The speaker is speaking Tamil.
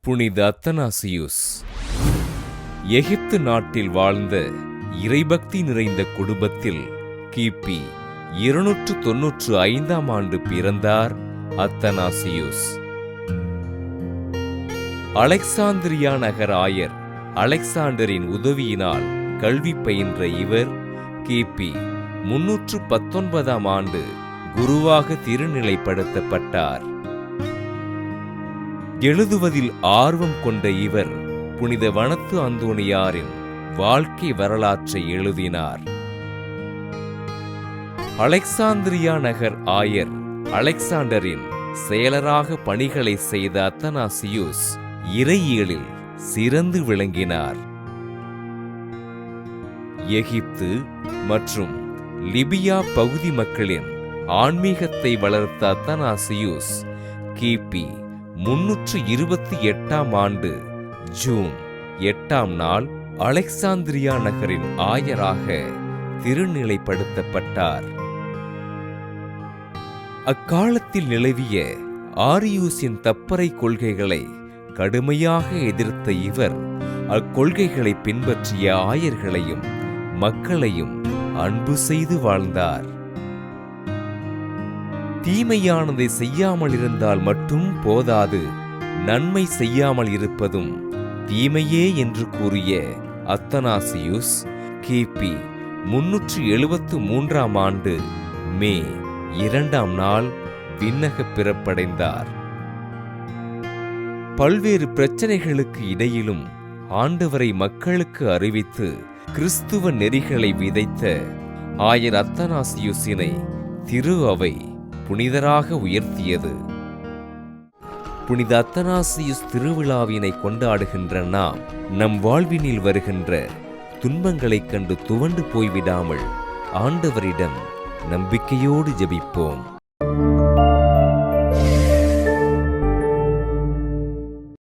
புனித அத்தனாசியுஸ் எகிப்து நாட்டில் வாழ்ந்த இறைபக்தி நிறைந்த குடும்பத்தில் கிபி 295ஆம் ஆண்டு பிறந்தார் அத்தனாசியுஸ். அலெக்சாந்திரியா நகர் ஆயர் அலெக்சாண்டரின் உதவியினால் கல்வி பயின்ற இவர் கிபி 319ஆம் ஆண்டு குருவாக திருநிலைப்படுத்தப்பட்டார். எழுதுவதில் ஆர்வம் கொண்ட இவர் புனித வனத்து அந்தோணியாரின் வாழ்க்கை வரலாற்றை எழுதினார். அலெக்சாந்திரியா நகர் ஆயர் அலெக்சாண்டரின் செயலராக பணிகளை செய்த அத்தனாசியுஸ் இறையியலில் சிறந்து விளங்கினார். எகிப்து மற்றும் லிபியா பகுதி மக்களின் ஆன்மீகத்தை வளர்த்த அத்தனாசியுஸ் கிபி 328ஆம் ஆண்டு ஜூன் 8ஆம் நாள் அலெக்சாந்திரியா நகரின் ஆயராக திருநிலைப்படுத்தப்பட்டார். அக்காலத்தில் நிலவிய ஆரியூசின் தப்பறை கொள்கைகளை கடுமையாக எதிர்த்த இவர் அக்கொள்கைகளை பின்பற்றிய ஆயர்களையும் மக்களையும் அன்பு செய்து வாழ்ந்தார். தீமையானதை செய்யாமல் இருந்தால் மட்டும் போதாது, நன்மை செய்யாமல் இருப்பதும் தீமையே என்று கூறிய அத்தனாசியுஸ் கிபி 373ஆம் ஆண்டு மே 2ஆம் நாள் விண்ணகப் பிறப்படைந்தார். பல்வேறு பிரச்சனைகளுக்கு இடையிலும் ஆண்டவரை மக்களுக்கு அறிவித்து கிறிஸ்துவ நெறிகளை விதைத்த ஆயர் அத்தனாசியுசினை திரு அவை புனிதராக உயர்த்தியது. புனித அத்தனாசியுஸ் திருவிழாவினை கொண்டாடுகின்ற நாம் நம் வாழ்வினில் வருகின்ற துன்பங்களைக் கண்டு துவண்டு போய்விடாமல் ஆண்டவரிடம் நம்பிக்கையோடு ஜெபிப்போம்.